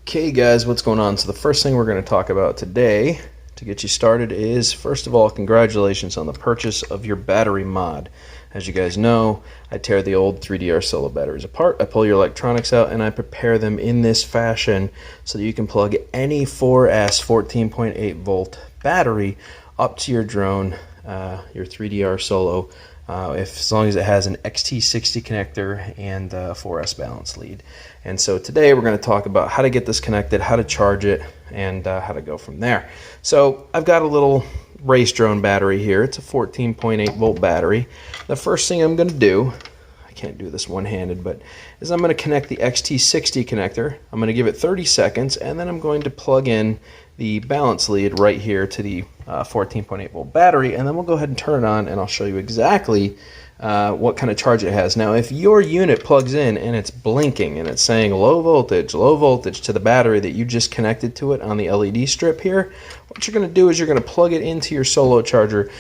Okay guys, what's going on? So the first thing we're going to talk about today to get you started is, first of all, congratulations on the purchase of your battery mod. As you guys know, I tear the old 3DR Solo batteries apart, I pull your electronics out, and I prepare them in this fashion so that you can plug any 4S 14.8 volt battery up to your drone, your 3DR Solo, as long as it has an XT60 connector and a 4S balance lead. And so today we're going to talk about how to get this connected, how to charge it, and how to go from there. So I've got a little race drone battery here. It's a 14.8 volt battery. The first thing I'm going to do, I can't do this one-handed, but is I'm going to connect the XT60 connector. I'm going to give it 30 seconds, and then I'm going to plug in the balance lead right here to the 14.8 volt battery, and then we'll go ahead and turn it on, and I'll show you exactly what kind of charge it has. Now, if your unit plugs in and it's blinking and it's saying low voltage to the battery that you just connected to it on the LED strip here, what you're going to do is you're going to plug it into your Solo charger.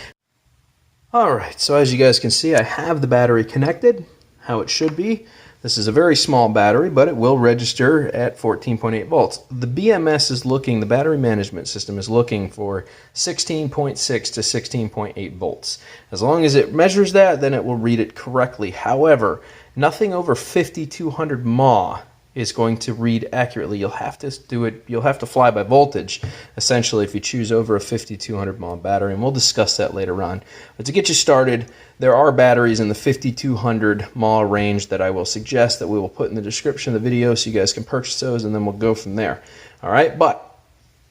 Alright, so as you guys can see, I have the battery connected how it should be. This is a very small battery, but it will register at 14.8 volts. The BMS is looking, the battery management system is looking for 16.6 to 16.8 volts. As long as it measures that, then it will read it correctly. However, nothing over 5200 mAh is going to read accurately. You'll have to do it, you'll have to fly by voltage, essentially, if you choose over a 5200 mAh battery, and we'll discuss that later on. But to get you started, there are batteries in the 5200 mAh range that I will suggest that we will put in the description of the video so you guys can purchase those, and then we'll go from there. Alright, but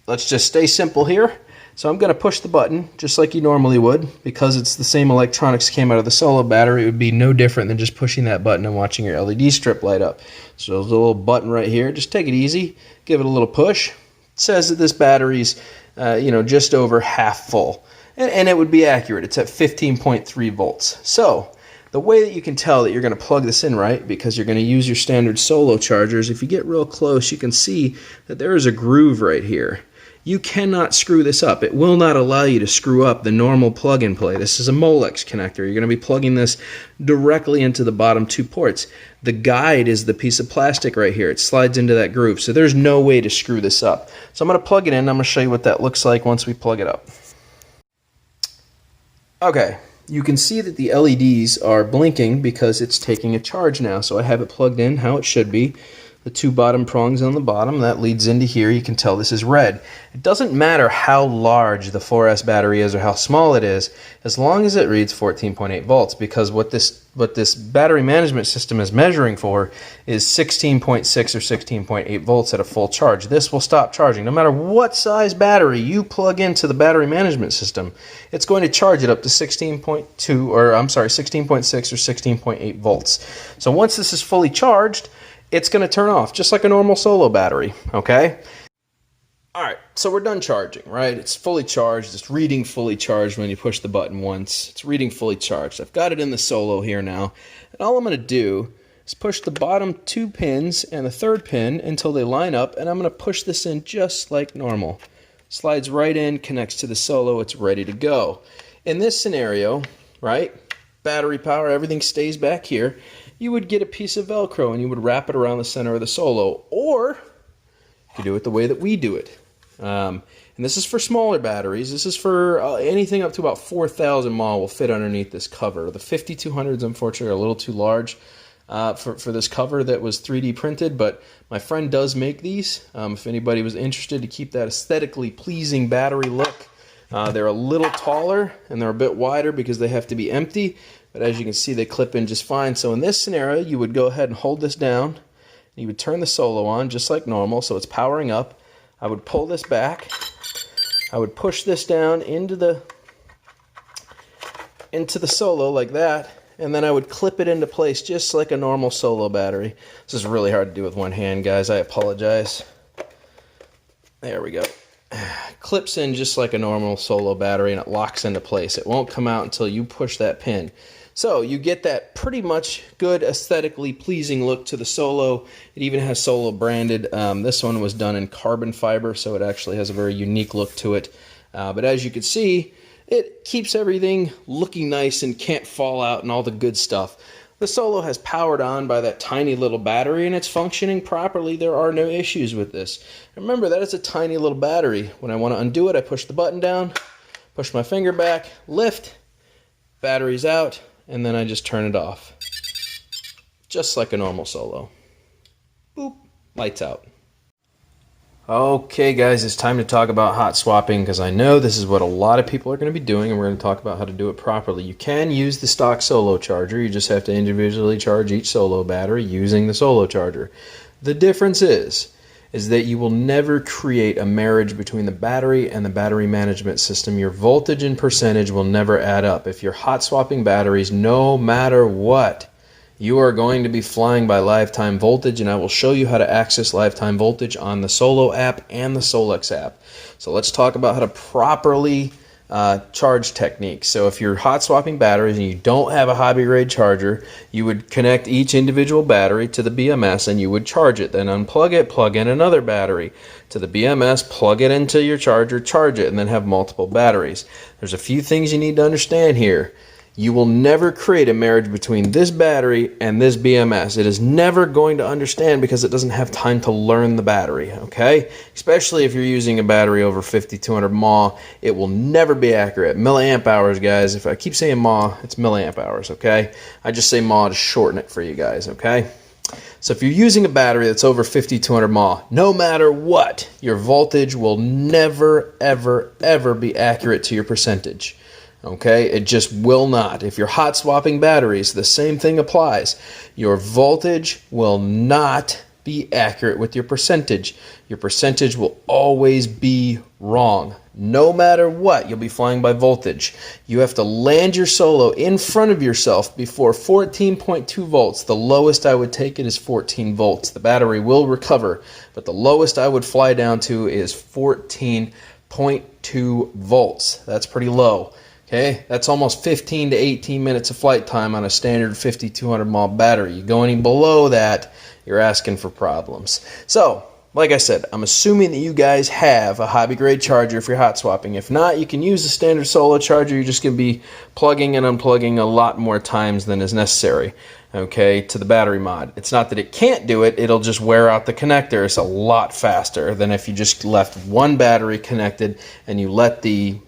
let's just stay simple here. So I'm going to push the button just like you normally would. Because it's the same electronics came out of the Solo battery, it would be no different than just pushing that button and watching your LED strip light up. So there's a little button right here. Just take it easy, give it a little push. It says that this battery's just over half full. And it would be accurate. It's at 15.3 volts. So the way that you can tell that you're going to plug this in right, because you're going to use your standard Solo chargers, if you get real close, you can see that there is a groove right here. You cannot screw this up. It will not allow you to screw up the normal plug-and-play. This is a Molex connector. You're going to be plugging this directly into the bottom two ports. The guide is the piece of plastic right here. It slides into that groove, so there's no way to screw this up. So I'm going to plug it in. I'm going to show you what that looks like once we plug it up. Okay, you can see that the LEDs are blinking because it's taking a charge now. So I have it plugged in how it should be. The two bottom prongs on the bottom, that leads into here. You can tell this is red. It doesn't matter how large the 4S battery is or how small it is, as long as it reads 14.8 volts, because what this battery management system is measuring for is 16.6 or 16.8 volts at a full charge. This will stop charging. No matter what size battery you plug into the battery management system, it's going to charge it up to 16.6 or 16.8 volts. So once this is fully charged, it's going to turn off, just like a normal Solo battery, okay? Alright, so we're done charging, right? It's fully charged. It's reading fully charged when you push the button once. It's reading fully charged. I've got it in the Solo here now. And all I'm going to do is push the bottom two pins and the third pin until they line up, and I'm going to push this in just like normal. Slides right in, connects to the Solo, it's ready to go. In this scenario, right, battery power, everything stays back here. You would get a piece of Velcro and you would wrap it around the center of the Solo, or you could do it the way that we do it. And this is for smaller batteries. This is for anything up to about 4,000 mAh will fit underneath this cover. The 5200s, unfortunately, are a little too large for this cover that was 3D printed, but my friend does make these. If anybody was interested to keep that aesthetically pleasing battery look. They're a little taller and they're a bit wider because they have to be empty. But as you can see, they clip in just fine. So in this scenario, you would go ahead and hold this down. And you would turn the Solo on just like normal, so it's powering up. I would pull this back. I would push this down into the Solo like that, and then I would clip it into place just like a normal Solo battery. This is really hard to do with one hand, guys. I apologize. There we go. Clips in just like a normal Solo battery, and it locks into place. It won't come out until you push that pin. So you get that pretty much good aesthetically pleasing look to the Solo. It even has Solo branded. This one was done in carbon fiber, so it actually has a very unique look to it. But as you can see, it keeps everything looking nice and can't fall out and all the good stuff. The Solo has powered on by that tiny little battery and it's functioning properly. There are no issues with this. Remember, that is a tiny little battery. When I want to undo it, I push the button down, push my finger back, lift, battery's out, and then I just turn it off. Just like a normal Solo. Boop, lights out. Okay guys, it's time to talk about hot swapping because I know this is what a lot of people are going to be doing, and we're going to talk about how to do it properly. You can use the stock Solo charger. You just have to individually charge each Solo battery using the Solo charger. The difference is that you will never create a marriage between the battery and the battery management system. Your voltage and percentage will never add up. If you're hot swapping batteries, no matter what, you are going to be flying by lifetime voltage, and I will show you how to access lifetime voltage on the Solo app and the Solex app. So let's talk about how to properly charge techniques. So if you're hot swapping batteries and you don't have a hobby grade charger, you would connect each individual battery to the BMS and you would charge it. Then unplug it, plug in another battery to the BMS, plug it into your charger, charge it, and then have multiple batteries. There's a few things you need to understand here. You will never create a marriage between this battery and this BMS. It is never going to understand because it doesn't have time to learn the battery, okay? Especially if you're using a battery over 5200 mAh, it will never be accurate. Milliamp hours, guys. If I keep saying mAh, it's milliamp hours, okay? I just say mAh to shorten it for you guys, okay? So if you're using a battery that's over 5200 mAh, no matter what, your voltage will never, ever, ever be accurate to your percentage. Okay, it just will not. If you're hot swapping batteries, the same thing applies. Your voltage will not be accurate with your percentage. Your percentage will always be wrong. No matter what, you'll be flying by voltage. You have to land your Solo in front of yourself before 14.2 volts. The lowest I would take it is 14 volts. The battery will recover, but the lowest I would fly down to is 14.2 volts. That's pretty low. Okay, that's almost 15 to 18 minutes of flight time on a standard 5200 mAh battery. You go any below that, you're asking for problems. So, like I said, I'm assuming that you guys have a hobby grade charger if you're hot swapping. If not, you can use the standard Solo charger. You're just going to be plugging and unplugging a lot more times than is necessary, okay, to the battery mod. It's not that it can't do it, it'll just wear out the connectors a lot faster than if you just left one battery connected and you let the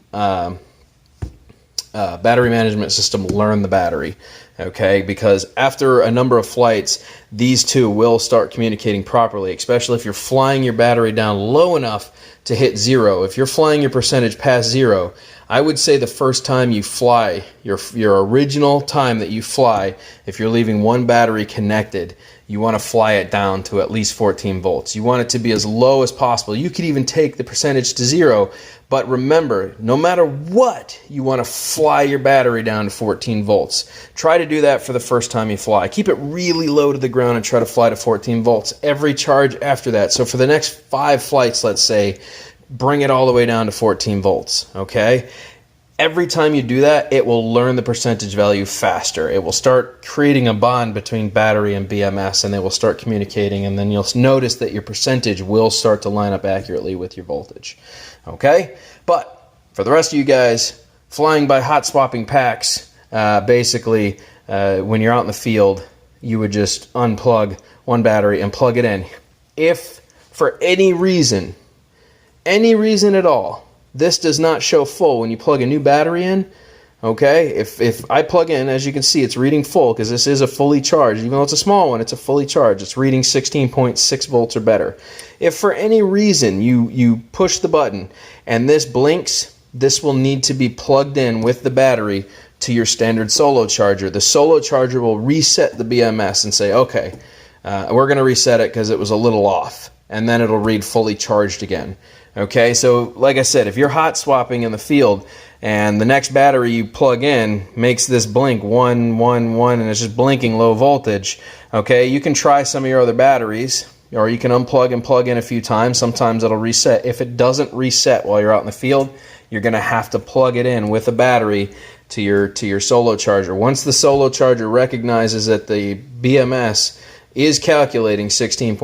battery management system learn the battery, okay? Because after a number of flights, these two will start communicating properly, especially if you're flying your battery down low enough to hit zero. If you're flying your percentage past zero, I would say the first time you fly, your original time that you fly, if you're leaving one battery connected, you want to fly it down to at least 14 volts. You want it to be as low as possible. You could even take the percentage to zero, but remember, no matter what, you want to fly your battery down to 14 volts. Try to do that for the first time you fly. Keep it really low to the ground and try to fly to 14 volts every charge after that. So for the next 5 flights, let's say, bring it all the way down to 14 volts, okay? Every time you do that, it will learn the percentage value faster. It will start creating a bond between battery and BMS, and they will start communicating, and then you'll notice that your percentage will start to line up accurately with your voltage. Okay? But for the rest of you guys, flying by hot swapping packs, basically, when you're out in the field, you would just unplug one battery and plug it in. If for any reason at all, this does not show full when you plug a new battery in, okay? If I plug in, as you can see, it's reading full because this is a fully charged. Even though it's a small one, it's a fully charged. It's reading 16.6 volts or better. If for any reason you push the button and this blinks, this will need to be plugged in with the battery to your standard Solo charger. The Solo charger will reset the BMS and say, okay, we're going to reset it because it was a little off. And then it'll read fully charged again. Okay, so like I said, if you're hot swapping in the field and the next battery you plug in makes this blink 1, 1, 1, and it's just blinking low voltage, okay, you can try some of your other batteries, or you can unplug and plug in a few times. Sometimes it'll reset. If it doesn't reset while you're out in the field, you're going to have to plug it in with a battery to your Solo charger. Once the Solo charger recognizes that the BMS is calculating 16.6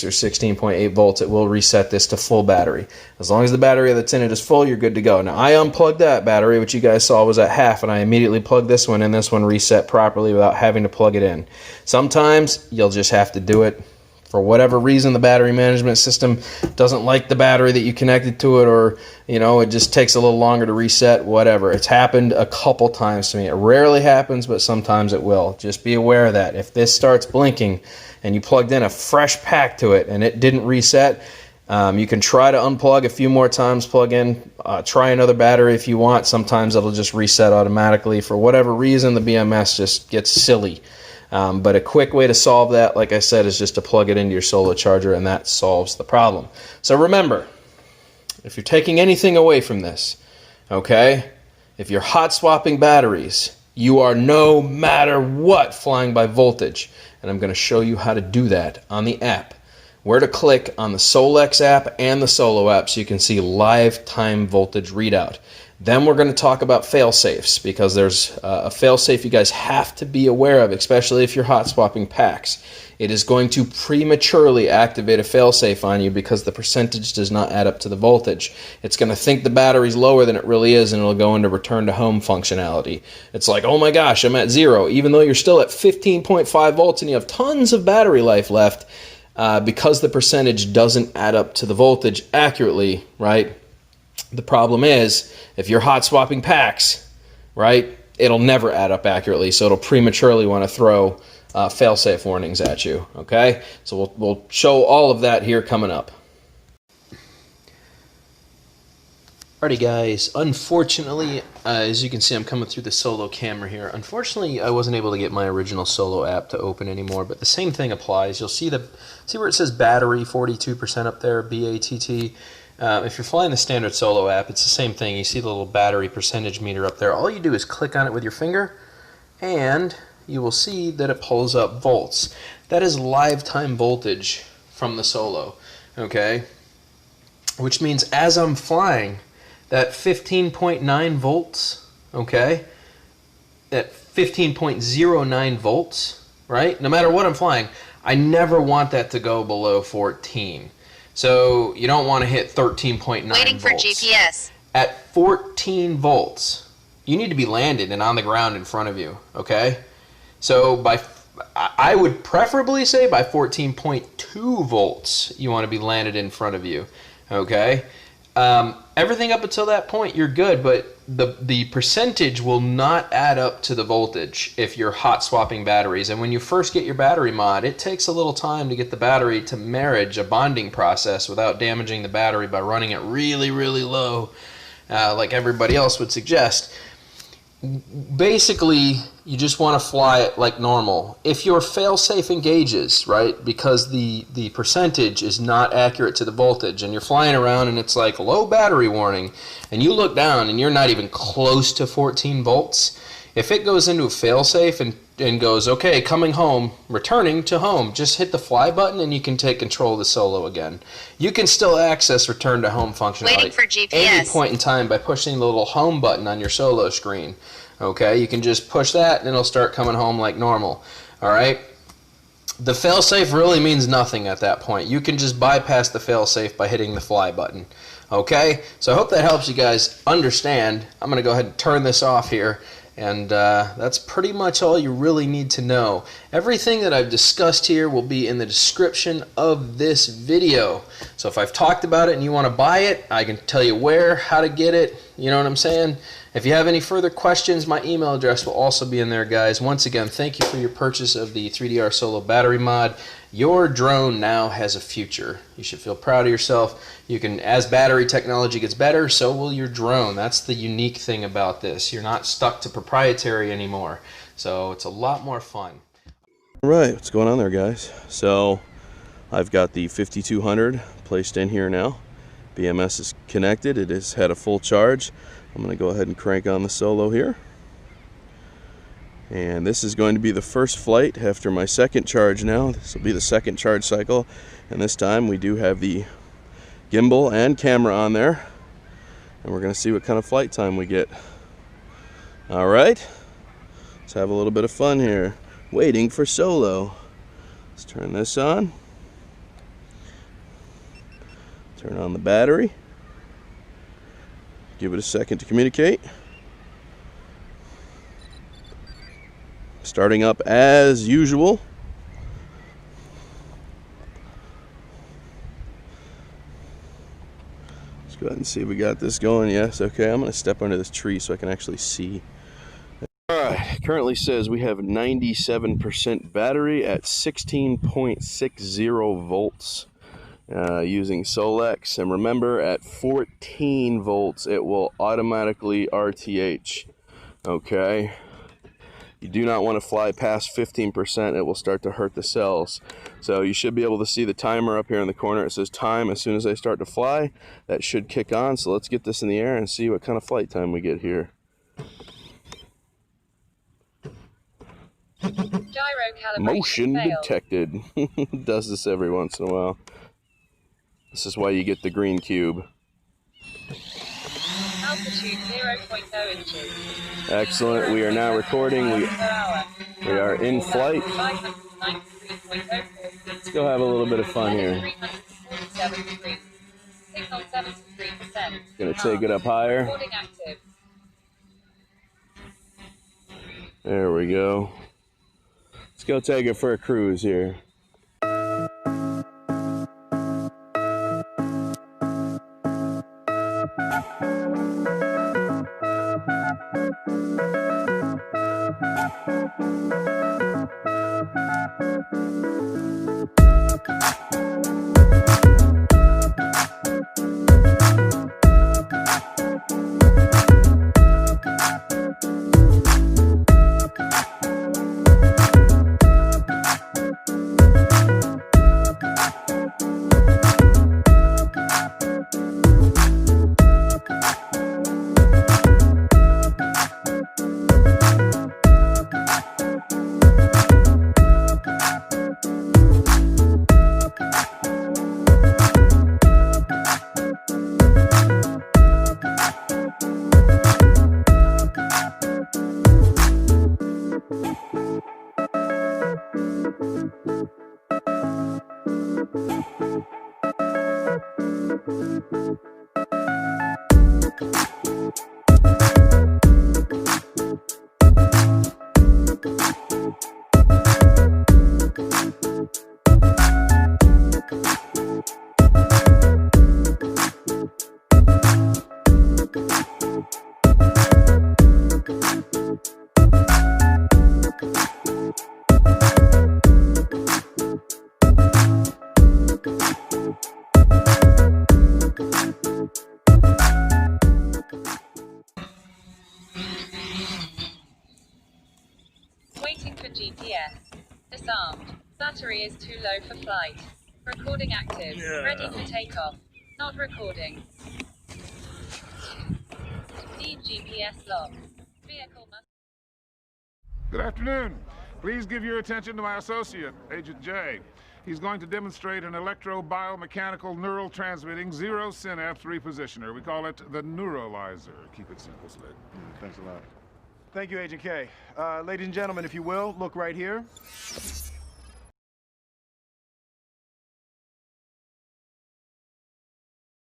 or 16.8 volts, it will reset this to full battery. As long as the battery that's in it is full, you're good to go. Now, I unplugged that battery, which you guys saw was at half, and I immediately plugged this one, and this one reset properly without having to plug it in. Sometimes you'll just have to do it. For whatever reason, the battery management system doesn't like the battery that you connected to it, or it just takes a little longer to reset, whatever. It's happened a couple times to me. It rarely happens, but sometimes it will. Just be aware of that. If this starts blinking and you plugged in a fresh pack to it and it didn't reset, you can try to unplug a few more times, plug in, try another battery if you want. Sometimes it'll just reset automatically. For whatever reason, the BMS just gets silly. But a quick way to solve that, like I said, is just to plug it into your Solo charger, and that solves the problem. So remember, if you're taking anything away from this, okay, if you're hot swapping batteries, you are no matter what flying by voltage. And I'm going to show you how to do that on the app. Where to click on the Solex app and the Solo app so you can see live time voltage readout. Then we're going to talk about fail-safes, because there's a fail-safe you guys have to be aware of, especially if you're hot swapping packs. It is going to prematurely activate a fail-safe on you because the percentage does not add up to the voltage. It's going to think the battery's lower than it really is, and it'll go into return to home functionality. It's like, oh my gosh, I'm at 0, even though you're still at 15.5 volts and you have tons of battery life left, because the percentage doesn't add up to the voltage accurately, right? The problem is, if you're hot swapping packs, right, it'll never add up accurately, so it'll prematurely want to throw fail-safe warnings at you, okay? So we'll show all of that here coming up. Alrighty guys, unfortunately, as you can see, I'm coming through the Solo camera here. Unfortunately, I wasn't able to get my original Solo app to open anymore, but the same thing applies. You'll see where it says battery 42% up there, BATT. If you're flying the standard Solo app, it's the same thing. You see the little battery percentage meter up there. All you do is click on it with your finger, and you will see that it pulls up volts. That is live time voltage from the Solo, okay? Which means as I'm flying, that 15.9 volts, okay? That 15.09 volts, right? No matter what I'm flying, I never want that to go below 14. So you don't want to hit 13.9 Waiting for volts. GPS. At 14 volts, you need to be landed and on the ground in front of you, okay? So I would preferably say by 14.2 volts, you want to be landed in front of you, okay? Everything up until that point, you're good, but the percentage will not add up to the voltage if you're hot swapping batteries. And when you first get your battery mod, it takes a little time to get the battery to marriage a bonding process without damaging the battery by running it really, really low, like everybody else would suggest. Basically, you just want to fly it like normal. If your fail-safe engages, right, because the percentage is not accurate to the voltage, and you're flying around and it's like low battery warning, and you look down and you're not even close to 14 volts, if it goes into a fail-safe and goes, okay, coming home, returning to home, just hit the fly button and you can take control of the Solo again. You can still access return to home functionality Waiting for GPS. any point in time by pushing the little home button on your Solo screen. Okay, you can just push that and it'll start coming home like normal. Alright? The failsafe really means nothing at that point. You can just bypass the failsafe by hitting the fly button. Okay? So I hope that helps you guys understand. I'm going to go ahead and turn this off here. And that's pretty much all you really need to know. Everything that I've discussed here will be in the description of this video. So if I've talked about it and you want to buy it, I can tell you where, how to get it. You know what I'm saying? If you have any further questions, my email address will also be in there, guys. Once again, thank you for your purchase of the 3DR Solo battery mod. Your drone now has a future. You should feel proud of yourself. You can, as battery technology gets better, so will your drone. That's the unique thing about this. You're not stuck to proprietary anymore. So it's a lot more fun. All right, what's going on there, guys? So I've got the 5200 placed in here now. BMS is connected. It has had a full charge. I'm going to go ahead and crank on the Solo here. And this is going to be the first flight after my second charge now. This will be the second charge cycle. And this time we do have the gimbal and camera on there. And we're going to see what kind of flight time we get. All right, let's have a little bit of fun here. Waiting for Solo. Let's turn this on. Turn on the battery. Give it a second to communicate. Starting up as usual. Let's go ahead and see if we got this going. Yes, okay. I'm going to step under this tree so I can actually see. Alright, currently says we have 97% battery at 16.60 volts using Solex. And remember, at 14 volts it will automatically RTH. Okay? You do not want to fly past 15%, it will start to hurt the cells. So you should be able to see the timer up here in the corner. It says time. As soon as I start to fly, that should kick on. So let's get this in the air and see what kind of flight time we get here. Gyro calibration Motion failed. detected. Does this every once in a while. This is why you get the green cube. Altitude 0.0 inches. Excellent. We are now recording. We are in flight. 593.04. Let's go have a little bit of fun here. 347 degrees. Signal 73%. Gonna take it up higher. Recording active. There we go. Let's go take it for a cruise here. Waiting for GPS. Disarmed. Battery is too low for flight. Recording active. Ready for takeoff. Not recording. Need GPS lock. Vehicle must... Good afternoon. Please give your attention to my associate, Agent J. He's going to demonstrate an electro-biomechanical neural transmitting zero synapse repositioner. We call it the neuralizer. Keep it simple, Slick. Thanks a lot. Thank you, Agent K. Ladies and gentlemen, if you will, look right here.